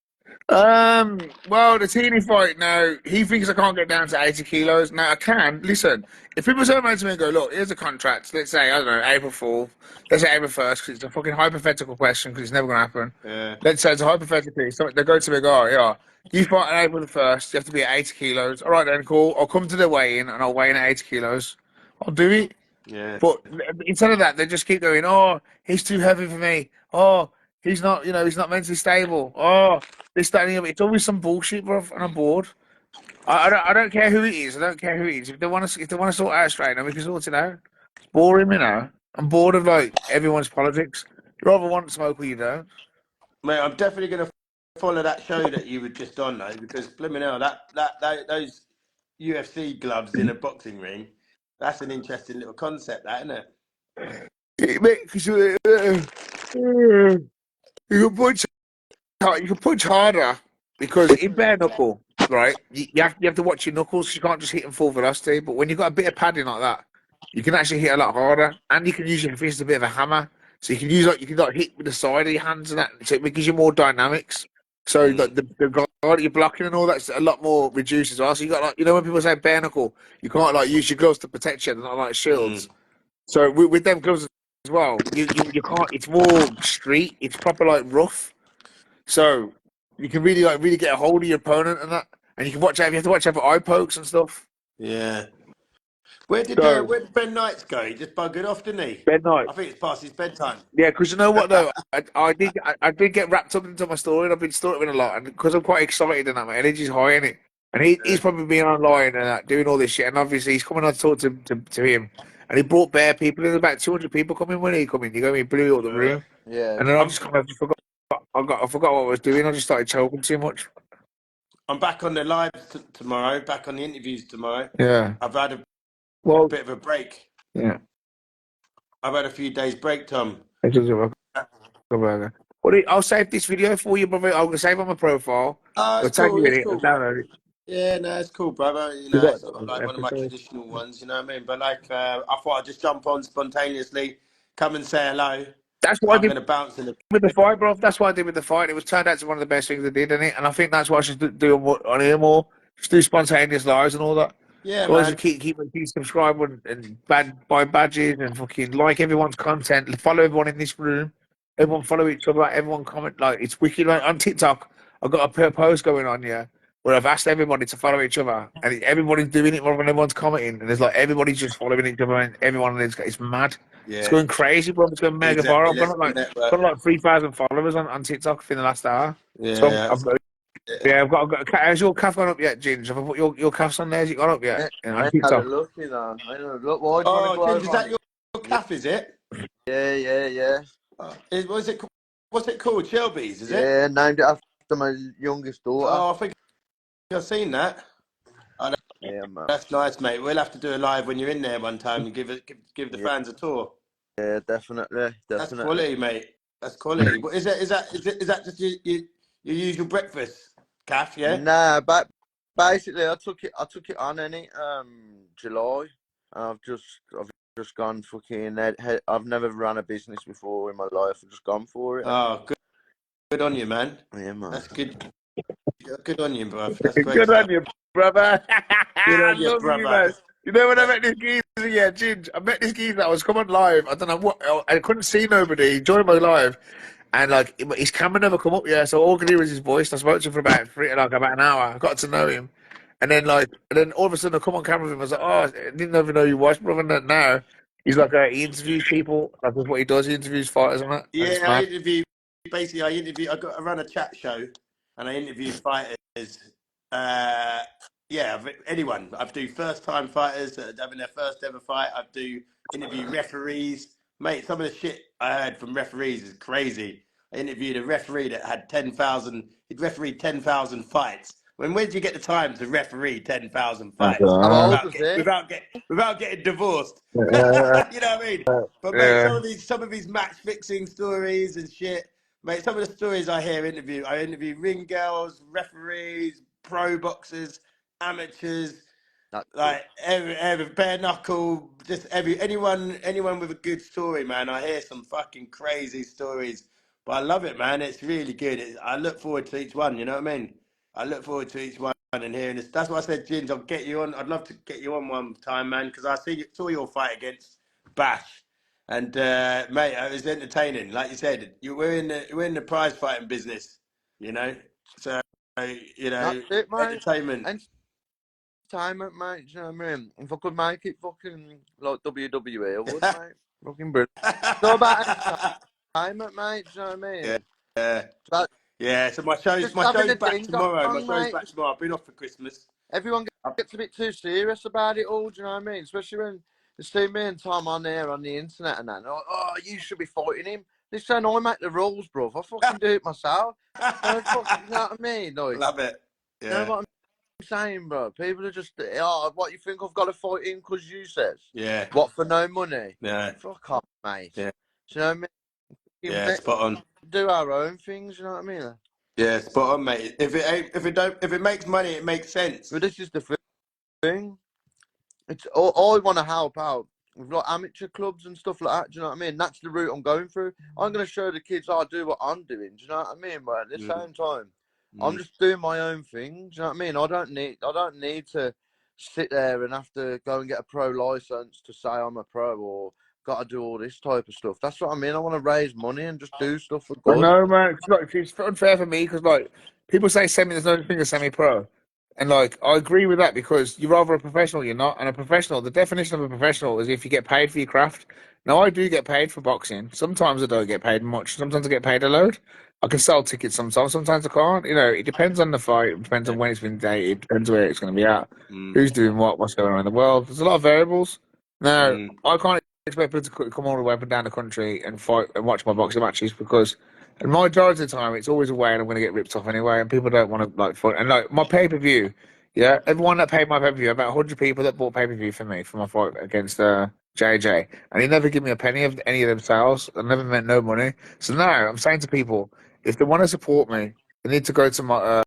Well, the Teeny fight now, he thinks I can't get down to 80 kilos. Now, I can. Listen, if people turn around to me and go, look, here's a contract, let's say, I don't know, April 4th, let's say April 1st, because it's a fucking hypothetical question, because it's never going to happen. Yeah. Let's say it's a hypothetical. So they go to me and go, oh, yeah, you fight on April the 1st, you have to be at 80 kilos. All right, then, cool. I'll come to the weigh-in, and I'll weigh in at 80 kilos. I'll do it. Yeah. But instead of that, they just keep going, oh, he's too heavy for me. Oh, he's not, he's not mentally stable. Oh, this, that, and the other. It's always some bullshit, bro, and I'm bored. I don't care who it is. I don't care who it is. If they want to sort it out straight now, we can sort it out. It's boring, I'm bored of like everyone's politics. You either want smoke or you don't. Mate, I'm definitely going to follow that show that you were just on, though, because blimmin' hell, those UFC gloves in a boxing ring, that's an interesting little concept, that, isn't it? It makes you you can punch harder because in bare knuckle, right? You have to watch your knuckles. You can't just hit them full velocity. But when you've got a bit of padding like that, you can actually hit a lot harder, and you can use your fist as a bit of a hammer. So you can use you can hit with the side of your hands and that. So it gives you more dynamics. So the guard that you're blocking and all that's a lot more reduced as well. So you got when people say bare knuckle, you can't use your gloves to protect you, they're not like shields. So with them gloves as well, you can't. It's more street. It's proper rough. So you can really get a hold of your opponent and that, and you can watch out. You have to watch out for eye pokes and stuff. Yeah. Where did Ben Knights go? He just buggered off, didn't he? Ben Knight. I think it's past his bedtime. Yeah, because you know what though, I did get wrapped up into my story, and I've been storying a lot, and because I'm quite excited and that, my energy's high in it, and he's probably been online and doing all this shit, and obviously he's coming on to talk to him, and he brought bare people in, about 200 people coming when he come in. You know, he blew up the room, Yeah. and then I just kind of forgot. I forgot what I was doing. I just started choking too much. I'm back on the live tomorrow. Back on the interviews tomorrow. Yeah. I've had a bit of a break. Yeah. I've had a few days break, Tom. Well, I'll save this video for you, brother. I'll save on my profile. Oh, I'll it's tag cool. you in It's it. cool. Download it. Yeah, no, it's cool, brother. You You know, got it's not like one of my episodes. traditional ones. You know what I mean? But I thought I'd just jump on spontaneously, come and say hello. That's So what I I'm did going to bounce in with the fight, bro. That's what I did with the fight. It was turned out to be one of the best things I did in it, and I think that's what I should do on here more. Just do spontaneous lives and all that. Yeah, Guys, man. just keep subscribing and buy badges and fucking like everyone's content. Follow everyone in this room. Everyone follow each other. Everyone comment. It's wicked. On TikTok, I've got a post going on where I've asked everybody to follow each other, and everybody's doing it more than everyone's commenting, and there's everybody's just following each other, and everyone is it's mad. It's Yeah, going crazy, bro. It's going mega viral. exactly. I've Let's got network. 3,000 followers on TikTok in the last hour. So Yeah. I've got a has your calf gone up yet, Ginge? Have I put your calves on there? Has it gone up yet? I On ain't had a TikTok. look, you know. I ain't had a look. Why do you want to Oh, go Ginge, over is on that it? your calf? Is it? Yeah. What's it called? Shelby's, is it? Yeah, named it after my youngest daughter. Oh, I think I've seen that. Oh, Yeah, man. that's nice, mate. We'll have to do a live when you're in there one time and give the Yeah, fans a tour. yeah, definitely. That's quality, mate. That's quality. But is that just your usual breakfast, calf? Yeah. Nah, but basically, I took it on in July. I've just gone fucking. I've never run a business before in my life. I've just gone for it. Oh, good on you, man. Yeah, man. That's good. Good on you, bruv. That's great Good on stuff. you, brother. Good I on you, love you, brother. man. You know when I met this geezer, Ginge, I met this geezer. I was coming live. I don't know what. I couldn't see nobody. He joined my live, and his camera never come up yet. So all I could hear was his voice. I spoke to him for about about an hour. I got to know him, and then all of a sudden I come on camera with him. I was like, oh, I didn't even know you watched, brother. And now he's he interviews people. That's what he does. He interviews fighters and that. And it's Yeah, mad. I run a chat show, and I interview fighters. Uh, anyone. I do first time fighters that are having their first ever fight. I do interview referees, mate. Some of the shit I heard from referees is crazy. I interviewed a referee that had 10,000. He'd refereed 10,000 fights. Where did you get the time to referee 10,000 fights How Uh, old was it? without getting divorced? uh, You know what I mean? But mate, yeah. some of these match fixing stories and shit. Mate, some of the stories I interview ring girls, referees, pro boxers, amateurs, That's good. like every bare knuckle, just anyone with a good story, man. I hear some fucking crazy stories, but I love it, man. It's really good. I look forward to each one. You know what I mean? I look forward to each one and hearing this. That's why I said, Ginge, I'll get you on. I'd love to get you on one time, man, because saw your fight against Bash. And mate, it was entertaining. Like you said, we're in the prize fighting business, you know. So That's it, mate. entertainment. Entertainment, mate. Do you know what I mean? If I could make it fucking like WWE, I would, mate. Fucking brilliant. It's all about entertainment, mate. Do you know what I mean? Yeah, But yeah. So just my having show's the back thing tomorrow. My on, show's mate. back tomorrow. I've been off for Christmas. Everyone gets a bit too serious about it all. Do you know what I mean? Especially when they see me and Tom on there on the internet and that. Oh, you should be fighting him. Listen, I make the rules, bro. I fucking do it myself. Don't fucking, you know what I mean? Like, Love it. you know Yeah, what I'm saying, bro? People are just, oh, what you think I've got to fight him because you says? yeah, What, for no money? yeah. Fuck off. mate. Yeah. Do you know what I mean? Yeah, spot on. Do our own things. You know what I mean? Yeah, spot on, mate. If it makes money, it makes sense. But this is the thing. It's I want to help out with like amateur clubs and stuff like that. Do you know what I mean? That's the route I'm going through. I'm going to show the kids how I do what I'm doing. Do you know what I mean? But at the same time, I'm just doing my own thing. Do you know what I mean? I don't need to sit there and have to go and get a pro license to say I'm a pro or got to do all this type of stuff. That's what I mean. I want to raise money and just do stuff for But good. no, man, it's unfair for me because like people say there's no thing as semi-pro, and like I agree with that because you're either a professional, you're not, and a professional. The definition of a professional is if you get paid for your craft. Now I do get paid for boxing. Sometimes I don't get paid much. Sometimes I get paid a load. I can sell tickets sometimes. Sometimes I can't. You know, it depends on the fight. It depends on when it's been dated. It depends where it's going to be at. Who's doing what? What's going on in the world? There's a lot of variables. Now I can't expect people to come all the way up and down the country and fight and watch my boxing matches because, and majority of the time, it's always a way and I'm going to get ripped off anyway, and people don't want to like fight. And like my pay per view, yeah, everyone that paid my pay per view, about 100 people that bought pay per view for me for my fight against JJ, and he never give me a penny of any of them sales. I never meant no money. So now I'm saying to people, if they want to support me, they need to go to my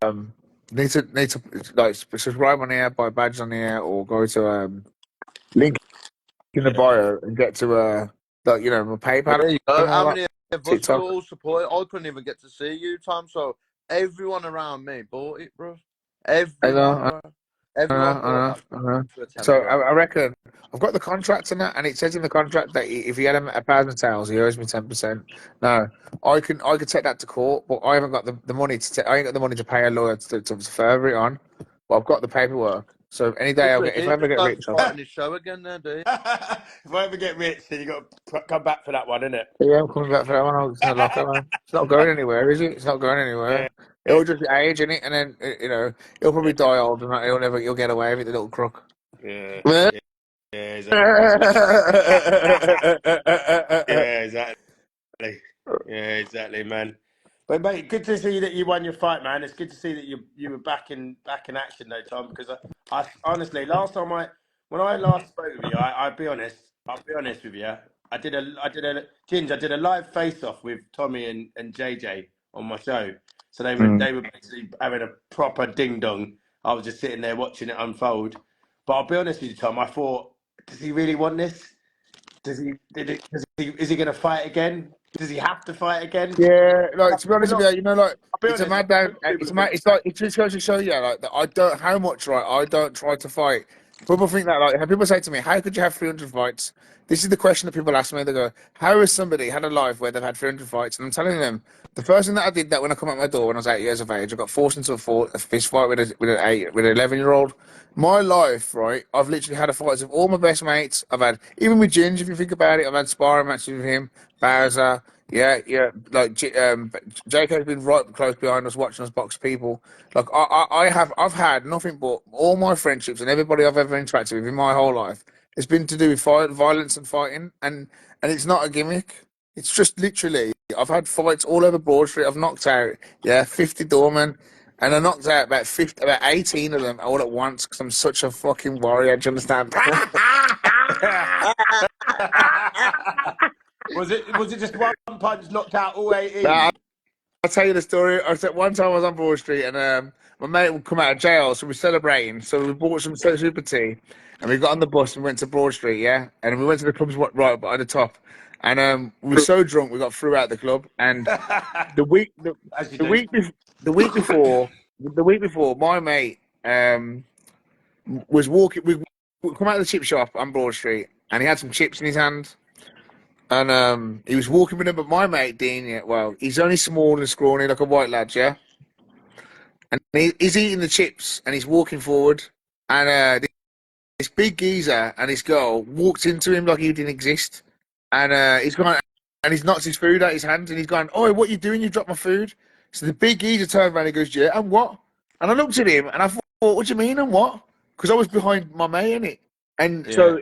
need to like subscribe on here, buy badges on here, or go to link in the bio and get to like you know my PayPal There you go. and all How that. many of us were TikTok. all supported? I couldn't even get to see you, Tom. So everyone around me bought it, bro. Everyone, bro. Everyone bought that I know. for a So tenner, bro. I reckon I've got the contract and that, and it says in the contract that if he had a thousand sales, he owes me 10%. No, I could take that to court, but I haven't got the money to. I ain't got the money to pay a lawyer to further it on. But I've got the paperwork. So any day I'll get if I ever get rich, I'll. Fight on his show again, there, dude. If I ever get rich, then you got to come back for that one, innit? Yeah, I'm coming back for that one. It's in the locker, man. It's not going anywhere, is it? It's not going anywhere. Yeah. It'll just age, innit? And then you know he'll probably die old, and he'll get away with it, the little crook. Yeah. Yeah. Yeah, exactly. Yeah, exactly. Yeah, exactly, man. But mate, good to see that you won your fight, man. It's good to see that you were back in action though, Tom. Because I honestly last time when I last spoke with you, I'll be honest with you. I did a live face off with Tommy and JJ on my show. So they were basically having a proper ding dong. I was just sitting there watching it unfold. But I'll be honest with you, Tom. I thought, does he really want this? Is he going to fight again? Does he have to fight again? Yeah, like to be honest with you, you know, like I'll be it's a honest. mad down. It's like it just goes to show you, like that I don't how much right. I don't try to fight. People think that like people say to me, "How could you have 300 fights?" This is the question that people ask me. They go, "How has somebody had a life where they've had 300 fights?" And I'm telling them, the first thing that I did that when I come out my door when I was 8 years of age, I got forced into a fist fight with an 11-year-old. My life, right? I've literally had a fight with all my best mates. I've had even with Ginge, if you think about it, I've had sparring matches with him, Bowser. Yeah. Like JK's been right close behind us, watching us box people. Like I've had nothing but all my friendships and everybody I've ever interacted with in my whole life. It's been to do with violence and fighting, and it's not a gimmick. It's just literally I've had fights all over Broad Street. I've knocked out 50 doormen, and I knocked out about 18 of them all at once because I'm such a fucking warrior. Do you understand? Was it just one punch knocked out all 18? Nah, I'll tell you the story. I said one time I was on Broad Street and my mate would come out of jail, so we're celebrating. So we bought some super tea and we got on the bus and went to Broad Street, yeah? And we went to the clubs right at the top. And we were so drunk we got through out the club. And the week the, As you the do. week bef- the week before, my mate was walking. We come out of the chip shop on Broad Street, and he had some chips in his hand. And he was walking with him, but my mate Dean, yeah, well, he's only small and scrawny, like a white lad, yeah. And he's eating the chips, and he's walking forward, and this big geezer and this girl walked into him like he didn't exist, and he's gone, and he's knocked his food out his hands, and he's gone, "Oh, what you doing? You dropped my food." So the big geezer turned around and goes, "Yeah, and what?" And I looked at him, and I thought, "What do you mean, and what?" Because I was behind my mate, innit? And so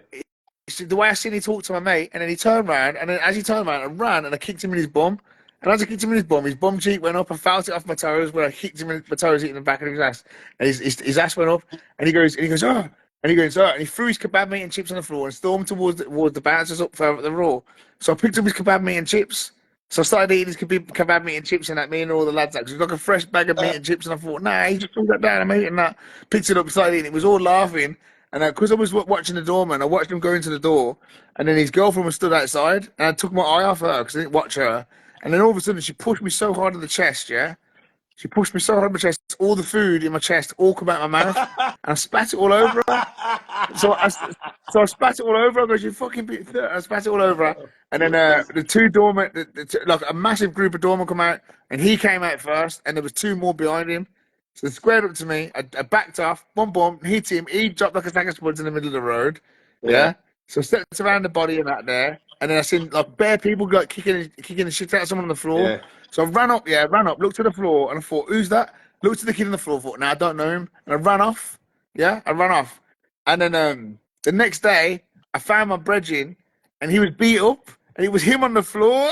the way I seen he talked to my mate, and then he turned around, and then as he turned around, I ran and I kicked him in his bum. And as I kicked him in his bum cheek went up. I felt it off my toes where I kicked him in my toes, hitting the back of his ass, and his ass went up. And he goes, oh. And he goes, oh, and he threw his kebab meat and chips on the floor and stormed towards the bouncers up further at the raw. So I picked up his kebab meat and chips. So I started eating his kebab meat and chips and that, me and all the lads, because it was like a fresh bag of meat and chips. And I thought, nah, he just threw that down. I'm eating that. Picked it up, started eating it. It was all laughing. And because I was watching the doorman, I watched him go into the door. And then his girlfriend was stood outside. And I took my eye off her because I didn't watch her. And then all of a sudden, she pushed me so hard in the chest, yeah? She pushed me so hard in my chest, all the food in my chest all come out of my mouth. And I spat it all over her. So I spat it all over her because you fucking beat I spat it all over her. And then the two doormen, like a massive group of doormen come out, and he came out first, and there was two more behind him. So they squared up to me. I backed off, boom, hit him. He dropped like a sack of spuds in the middle of the road. Yeah. So I stepped around the body and that there. And then I seen like bare people like kicking the shit out of someone on the floor. Yeah. So I ran up, looked to the floor, and I thought, who's that? Looked to the kid on the floor, thought, nah, I don't know him. And I ran off. Yeah, I ran off. And then the next day, I found my brethren, and he was beat up, and it was him on the floor.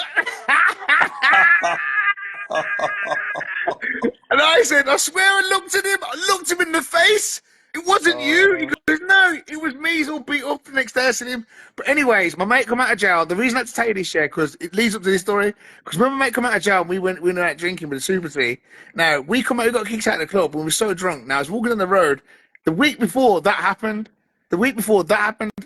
And I said, I swear I looked at him. I looked him in the face. It wasn't you. He goes, no, it was me. He's all beat up the next day. I seen him. But anyways, my mate come out of jail. The reason I had to tell you this, yeah, because it leads up to this story. Because when my mate come out of jail, we went out drinking with the Super T. Now, we come out, we got kicked out of the club, and we were so drunk. Now, I was walking on the road. The week before that happened,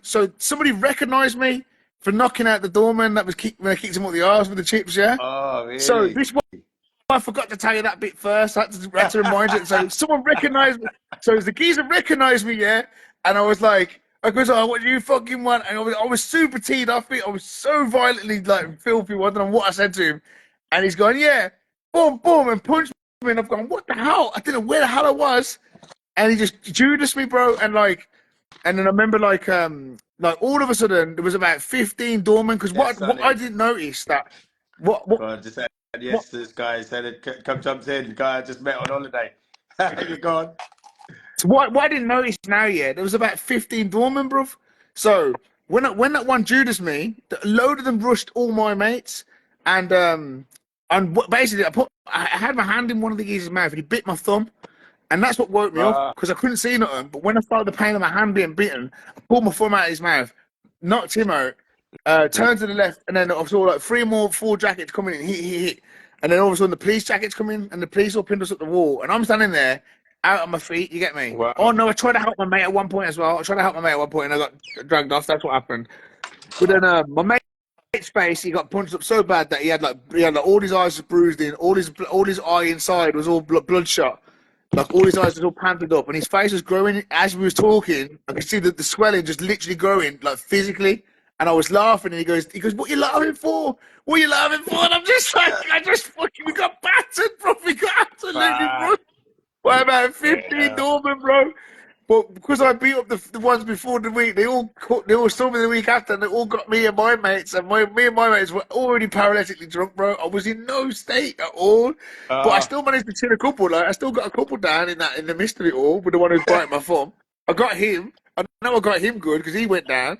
so somebody recognised me for knocking out the doorman that was when I kicked him up the arse with the chips, yeah? Oh, really? So this one, I forgot to tell you that bit first. I had to remind you. So someone recognised me. So the geezer recognised me, yeah? And I was like, I goes, oh, what do you fucking want? And I was super teed off it. I was so violently, like, filthy. I don't know what I said to him. And he's going, yeah, boom, and punched me. And I've gone, what the hell? I didn't know where the hell I was. And he just Judas me, bro. And then I remember, like all of a sudden, there was about 15 doormen. Because what I didn't notice that, God, just said yes to this guy. Said, come jumped in. Guy I just met on holiday. You're gone. So what I didn't notice now, yeah, there was about 15 doormen, bro. So when that one Judas me, a load of them rushed all my mates, and basically I had my hand in one of the geezer's mouth, and he bit my thumb, and that's what woke me up because I couldn't see nothing. But when I felt the pain of my hand being bitten, I pulled my thumb out of his mouth, knocked him out, turned to the left, and then I saw like four jackets coming in, hit. And then all of a sudden the police jackets come in, and the police all pinned us up the wall, and I'm standing there out on my feet. You get me? Wow. Oh no, I tried to help my mate at one point as well. And I got dragged off. That's what happened. But then my mate's face, he got punched up so bad that he had like all his eyes was bruised in, all his eye inside was all bloodshot. Like all his eyes was all panted up, and his face was growing as we was talking. I could see the swelling just literally growing, like physically. And I was laughing, and he goes, what you laughing for? What you laughing for? And I'm just like, we got battered, bro. We got absolutely bruised. By about 15 doormen, bro. But because I beat up the ones before the week, they all saw me the week after, and they all got me and my mates. And me and my mates were already paralytically drunk, bro. I was in no state at all. But I still managed to chill a couple. Like I still got a couple down in the midst of it all, with the one who's biting my thumb. I got him. I know I got him good because he went down.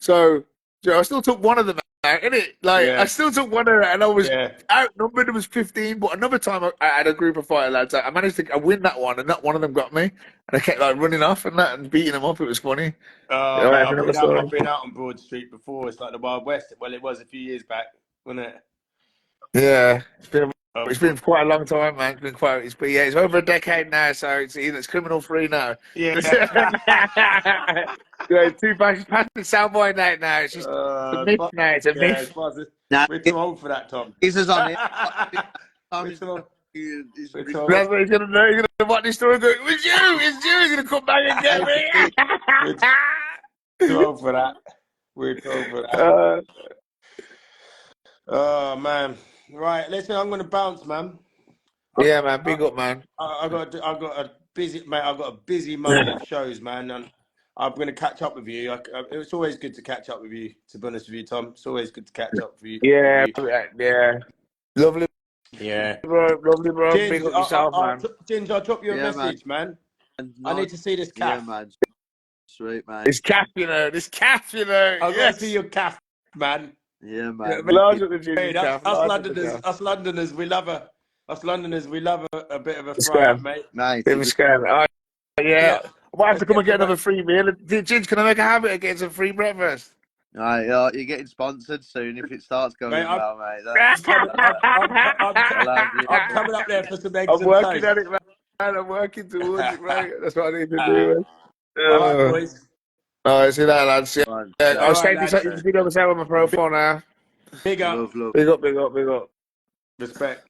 So I still took one of them out, innit? Like I still took one of them, and I was outnumbered. It was 15, but another time I had a group of fighter lads. I managed to win that one, and not one of them got me. And I kept like running off and beating them up. It was funny. I've been out on Broad Street before. It's like the Wild West. Well, it was a few years back, wasn't it? Yeah, it's been quite a long time, man. It's over a decade now, so it's criminal free now. Yeah. Too fast. It's past the soundboy night now. It's just a myth now. It's a myth. We're too old for that, Tom. He's on it. He's gonna watch this story and go, it's you. He's gonna come back and get me. We're too old for that. Oh man. Right, listen, I'm going to bounce, man. Yeah, man, big up, man. I got a busy month of shows, man, and I'm going to catch up with you. It's always good to catch up with you. To be honest with you, Tom, it's always good to catch up with you. Yeah, lovely. Yeah, bro, lovely, bro. Ginge, big up yourself, man. Ginge, I'll drop you a message, man. I need to see this calf. Yeah, man. Sweet, man. This calf, you know. I've got to see your calf, man. Yeah, man. Us Londoners, we love a bit of a fry up, mate. Nice. Bit of a scam. Yeah. I might have to come and get Let's another free meal. Ginge, can I make a habit of getting some free breakfast? Right, you're getting sponsored soon if it starts going Mate, well, mate. I'm coming up there for some eggs I'm and working toast. on it, man. I'm working towards it, mate. That's what I need to do. All right, boys. All right, see that, lads. Yeah, I'll All right, save this. lads. You can see myself on my profile now. Big up. Love. Big up, big up, big up. Respect.